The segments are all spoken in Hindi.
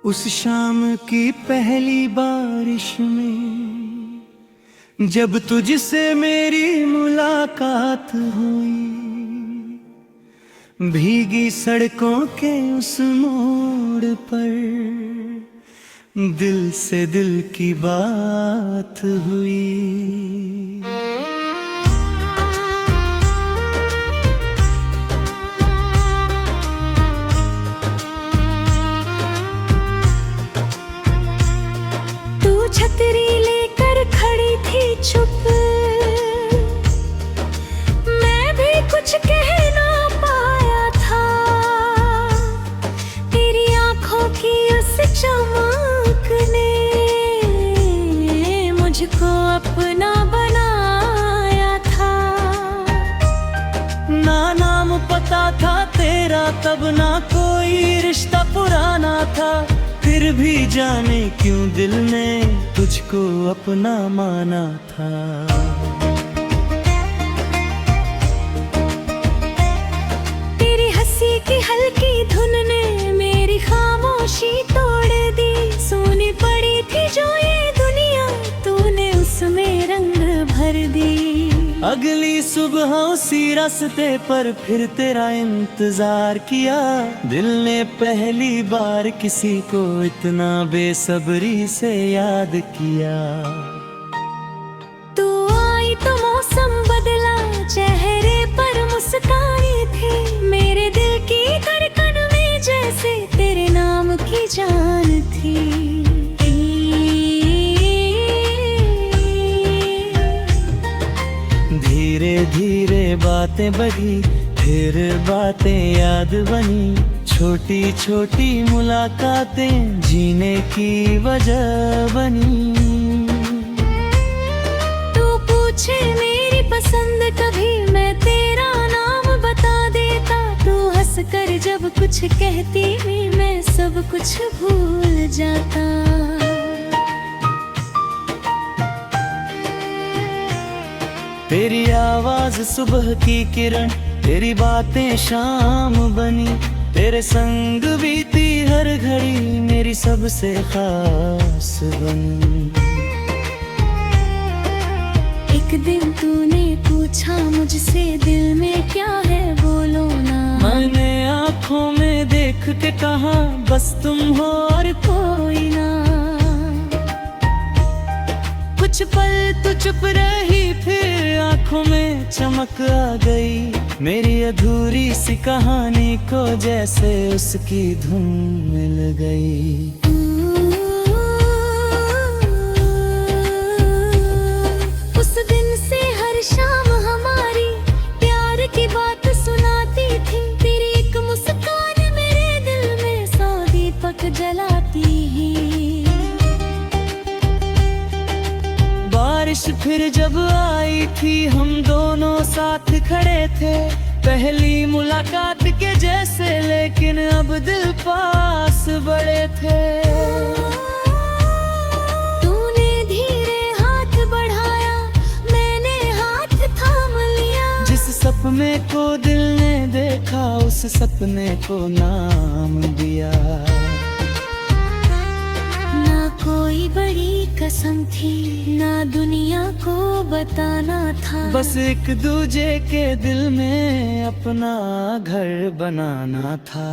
उस शाम की पहली बारिश में जब तुझसे मेरी मुलाकात हुई, भीगी सड़कों के उस मोड़ पर दिल से दिल की बात हुई। छतरी लेकर खड़ी थी चुप, मैं भी कुछ कह ना पाया था। तेरी आंखों की उस चमक ने मुझको अपना बनाया था। ना नाम पता था तेरा तब, ना कोई रिश्ता पुराना था, फिर भी जाने क्यों दिल ने तुझको अपना माना था। तेरी हंसी की हल्की धुन ने मेरी खामोशी तोड़ दी। सोनी पड़ी थी जो ये दुनिया, तूने उसमें रंग भर दी। अगली सुबह उसी रास्ते पर फिर तेरा इंतजार किया। दिल ने पहली बार किसी को इतना बेसब्री से याद किया। तू आई तो मौसम बदला, चेहरे पर मुस्कान थी। मेरे दिल की धड़कन में जैसे तेरे नाम की जान थी। धीरे धीरे बातें बढ़ी, फिर बातें याद बनी। छोटी छोटी मुलाकातें जीने की वजह बनी। तू पूछे मेरी पसंद कभी, मैं तेरा नाम बता देता। तू हंस कर जब कुछ कहती, मैं सब कुछ भूल जाता। तेरी आवाज सुबह की किरण, तेरी बातें शाम बनी। तेरे संग बीती हर घड़ी मेरी सबसे खास बनी। एक दिन तूने पूछा मुझसे, दिल में क्या है बोलो ना। मैंने आँखों में देख के कहा, बस तुम हो और कोई ना। कुछ पल तो चुप रही, फिर आंखों में चमक आ गई। मेरी अधूरी सी कहानी को जैसे उसकी धुन मिल गई। उस दिन से हर शाम हमारी प्यार की बात सुनाती थी। तेरी एक मुस्कान मेरे दिल में 100 दीपक जलाती ही। बारिश फिर जब आई थी, हम दोनों साथ खड़े थे। पहली मुलाकात के जैसे, लेकिन अब दिल पास बड़े थे। तूने धीरे हाथ बढ़ाया, मैंने हाथ थाम लिया। जिस सपने को दिल ने देखा, उस सपने को नाम दिया। कोई बड़ी कसम थी, ना दुनिया को बताना था। बस एक दूजे के दिल में अपना घर बनाना था।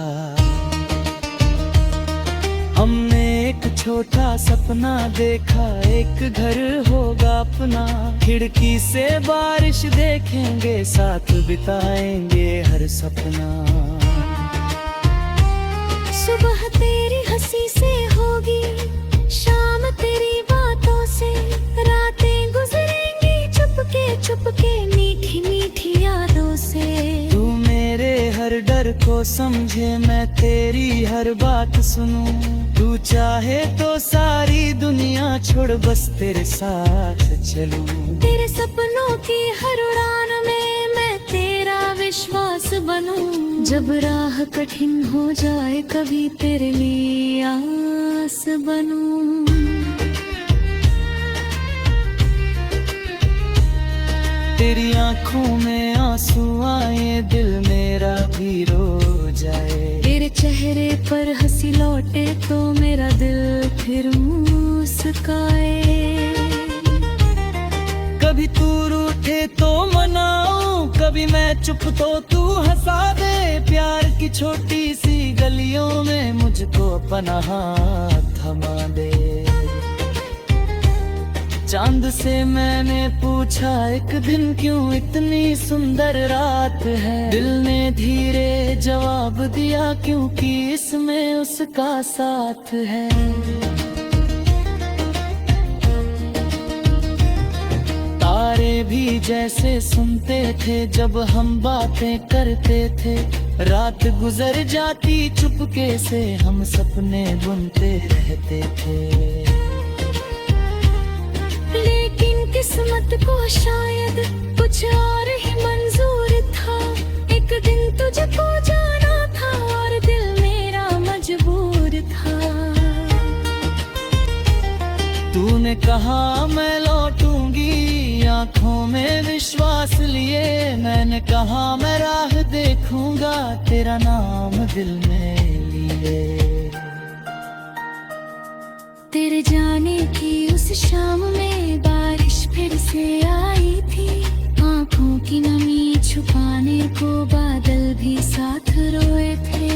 हमने एक छोटा सपना देखा, एक घर होगा अपना। खिड़की से बारिश देखेंगे, साथ बिताएंगे हर सपना। सुबह तेरी हंसी से होगी, शाम तेरी बातों से। रातें गुजरेंगी चुपके चुपके, मीठी मीठी यादों से। तू मेरे हर डर को समझे, मैं तेरी हर बात सुनूं। तू चाहे तो सारी दुनिया छोड़, बस तेरे साथ चलूं। तेरे सपनों की हर उड़ान में मैं तेरा विश्वास बनूं। जब राह कठिन हो जाए कभी, तेरे लिए आस बनूं। तेरी आंखों में आंसू आए, दिल मेरा भी रो जाए। तेरे चेहरे पर हंसी लौटे तो मेरा दिल फिर मुस्काए। कभी तू रूठे तो मनाऊं, कभी मैं चुप तो तू हंसा दे। प्यार की छोटी सी गलियों में मुझको अपना हाथ थमा दे। चांद से मैंने पूछा एक दिन क्यों इतनी सुंदर रात है। दिल ने धीरे जवाब दिया क्योंकि इसमें उसका साथ है। तारे भी जैसे सुनते थे जब हम बातें करते थे। रात गुजर जाती चुपके से हम सपने बुनते रहते थे। लेकिन किस्मत को शायद कुछ और ही मंजूर था। एक दिन तुझको जाना था और दिल मेरा मजबूर था। तूने कहा मैं लौटूंगी, आंखों में विश्वास लिए। मैंने कहा मैं राह देखूंगा, तेरा नाम दिल में लिए। तेरे जाने की उस शाम में बारिश फिर से आई थी। आंखों की नमी छुपाने को बादल भी साथ रोए थे।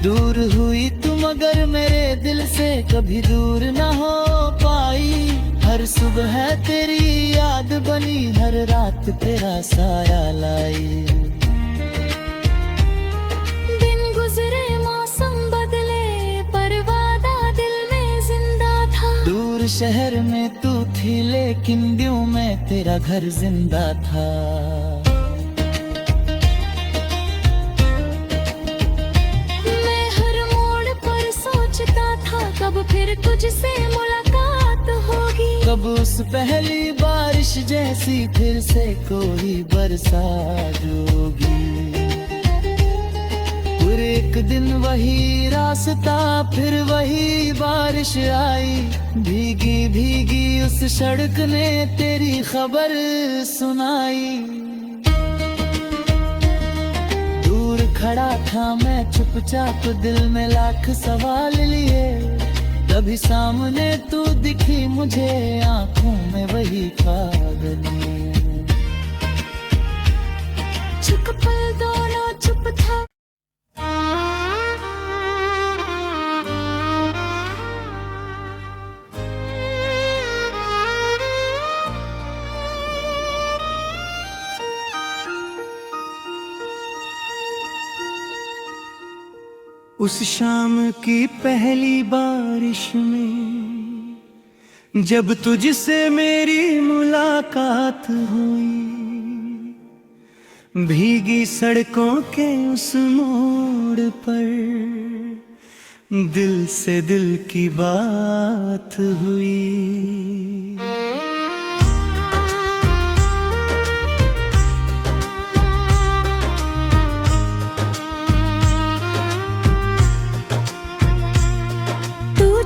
दूर हुई तू मगर मेरे दिल से कभी दूर न हो पाई। हर सुबह तेरी याद बनी, हर रात तेरा साया लाई। दिन गुजरे मौसम बदले पर वादा दिल में जिंदा था। दूर शहर में तू थी लेकिन दिल में तेरा घर जिंदा था। मैं हर मोड़ पर सोचता था कब फिर तुझसे मुलाकात होगी। कब उस पहली बारिश जैसी फिर से कोई बरसात होगी। फिर एक दिन वही रास्ता फिर वही बारिश आई। भीगी भीगी उस सड़क ने तेरी खबर सुनाई। दूर खड़ा था मैं चुपचाप, दिल में लाख सवाल लिए। तभी सामने तू दिखी मुझे, आंखों में वही पागली। चुप पल दोनों चुप था। उस शाम की पहली बारिश में जब तुझसे मेरी मुलाकात हुई। भीगी सड़कों के उस मोड़ पर दिल से दिल की बात हुई।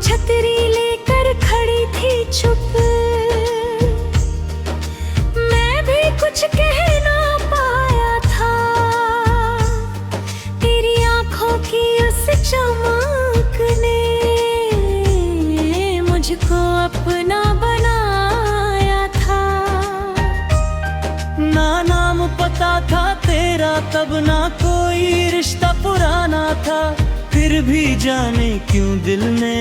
छतरी लेकर खड़ी थी चुप, मैं भी कुछ कह ना पाया था। तेरी आंखों की उस चमक ने मुझको अपना बनाया था। ना नाम पता था तेरा तब, ना कोई रिश्ता पुराना था। फिर भी जाने क्यों दिल ने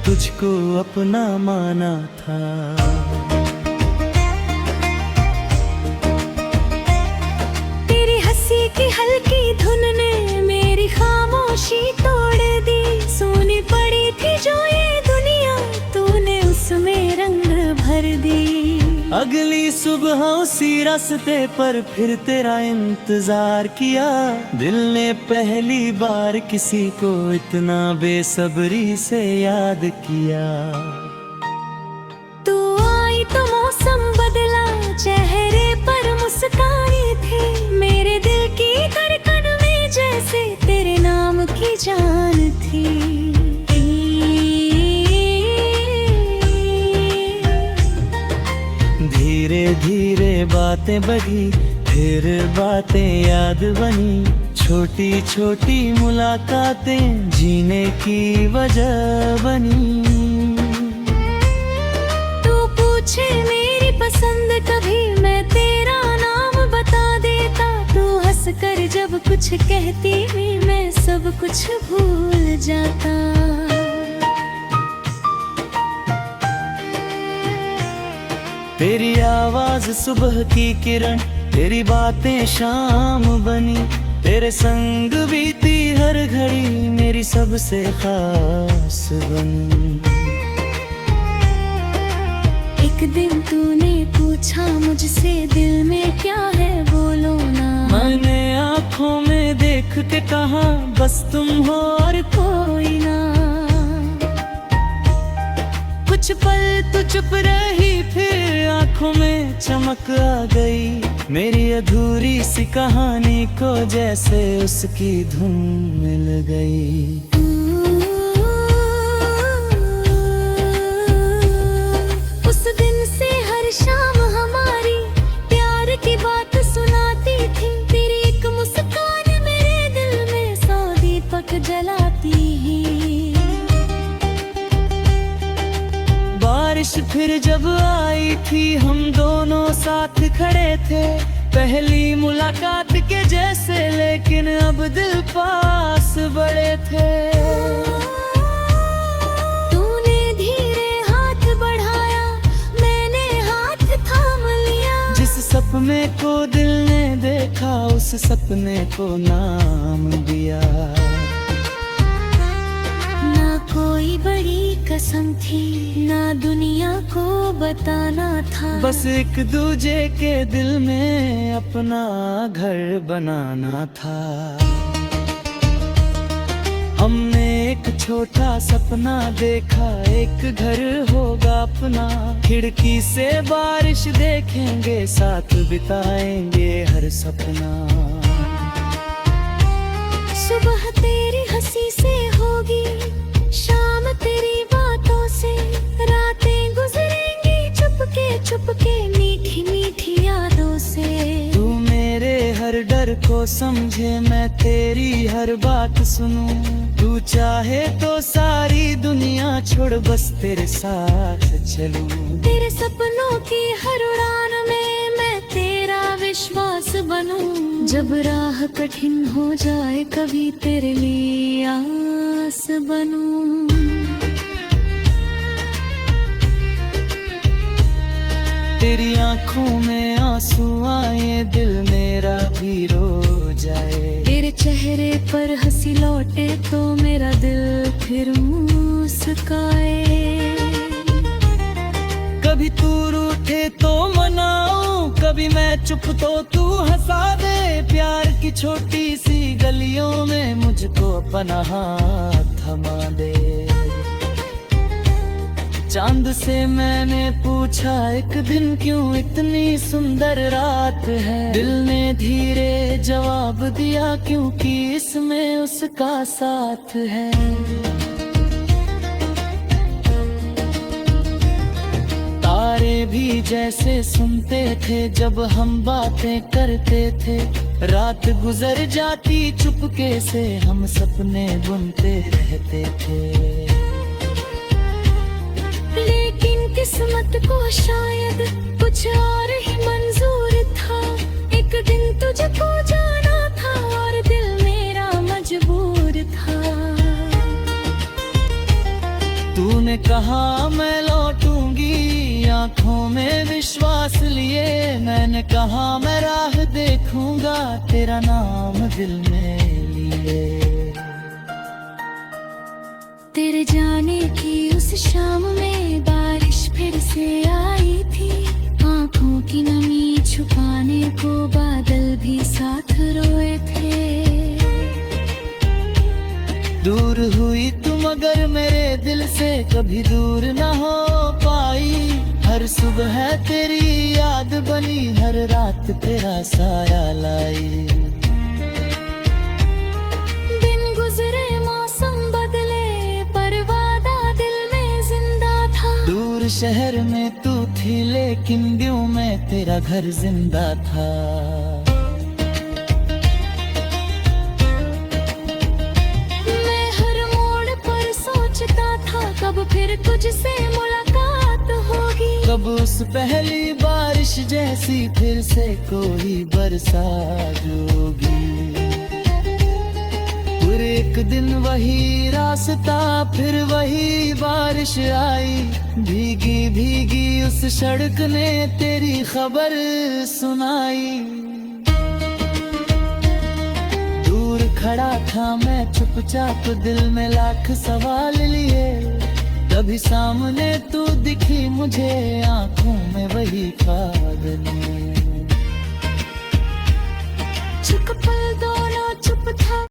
तुझको अपना माना था। तेरी हंसी की हल्की धुन ने मेरी खामोशी तोड़ दी। सोनी पड़ी थी जो ये दुनिया, तूने उसमें रंग भर दी। अगली सुबह उसी रास्ते पर फिर तेरा इंतजार किया। दिल ने पहली बार किसी को इतना बेसब्री से याद किया। तू आई तो मौसम बदला, चेहरे पर मुस्कान थी। मेरे दिल की धड़कन में जैसे तेरे नाम की जान थी। धीरे धीरे बातें बढ़ी, फिर बातें याद बनी। छोटी छोटी मुलाकातें जीने की वजह बनी। तू पूछे मेरी पसंद कभी मैं तेरा नाम बता देता। तू हंस कर जब कुछ कहती भी मैं सब कुछ भूल जाता। तेरी आवाज सुबह की किरण, तेरी बातें शाम बनी। तेरे संग बीती हर घड़ी मेरी सबसे खास बनी। एक दिन तूने पूछा मुझसे दिल में क्या है बोलो ना। मैंने आँखों में देख के कहा बस तुम हो और कोई ना। कुछ पल तू चुप रही, फिर आँखों में चमक आ गई। मेरी अधूरी सी कहानी को जैसे उसकी धुन मिल गई। उस दिन से हर शाम हमारी प्यार की बात सुनाती थी। तेरी एक मुस्कान मेरे दिल में 100 दीपक जलाती ही। बारिश फिर जब आई थी हम दोनों साथ खड़े थे। पहली मुलाकात के जैसे, लेकिन अब दिल पास बड़े थे। तूने धीरे हाथ बढ़ाया, मैंने हाथ थाम लिया। जिस सपने को दिल ने देखा उस सपने को नाम दिया। ना कोई बड़ी कसम थी, ना दुनिया को बताना था। बस एक दूजे के दिल में अपना घर बनाना था। हमने एक छोटा सपना देखा, एक घर होगा अपना। खिड़की से बारिश देखेंगे, साथ बिताएंगे हर सपना। सुबह तेरी हंसी से होगी, शाम तेरी बातों से। रातें गुजरेंगी चुपके चुपके मीठी मीठी यादों से। तू मेरे हर डर को समझे, मैं तेरी हर बात सुनूं। तू चाहे तो सारी दुनिया छोड़ बस तेरे साथ चलूं। तेरे सपनों की हर उड़ान में मैं तेरा विश्वास बनूं। जब राह कठिन हो जाए कभी तेरे लिए आस बनूं। तेरी आँखों में आंसू आए, दिल मेरा भी रो जाए। तेरे चेहरे पर हंसी लौटे तो मेरा दिल फिर मुस्काए। कभी तू रूठे तो मनाऊं, कभी मैं चुप तो तू हंसा दे। प्यार की छोटी सी गलियों में मुझको अपना हाथ थमा दे। चांद से मैंने पूछा एक दिन क्यों इतनी सुंदर रात है। दिल ने धीरे जवाब दिया क्योंकि इसमें उसका साथ है। तारे भी जैसे सुनते थे जब हम बातें करते थे। रात गुजर जाती चुपके से, हम सपने बुनते रहते थे। लेकिन किस्मत को शायद कुछ और ही मंजूर था। एक दिन तुझको जाना था और दिल मेरा मजबूर था। तूने कहा मैं लौटूंगी, आंखों में विश्वास लिए। मैंने कहा मैं राह देखूंगा, तेरा नाम दिल में लिए। तेरे जाने की उस शाम में बारिश फिर से आई थी। आंखों की नमी छुपाने को बादल भी साथ रोए थे। दूर हुई तुम मगर मेरे दिल से कभी दूर न हो पाई। हर सुबह तेरी याद बनी, हर रात तेरा साया लाई। दिन गुजरे मौसम बदले पर वादा दिल में जिंदा था। दूर शहर में तू थी लेकिन दिल में तेरा घर जिंदा था। तुझसे मुलाकात होगी। कब उस पहली बारिश जैसी फिर से कोई बरसात होगी। फिर एक दिन वही रास्ता, फिर वही बारिश आई। भीगी भीगी उस सड़क ने तेरी खबर सुनाई। दूर खड़ा था मैं चुपचाप, दिल में लाख सवाल लिए। तभी सामने तू दिखी मुझे, आंखों में वही ख्वाब ने। चुप पल दोनों चुप था।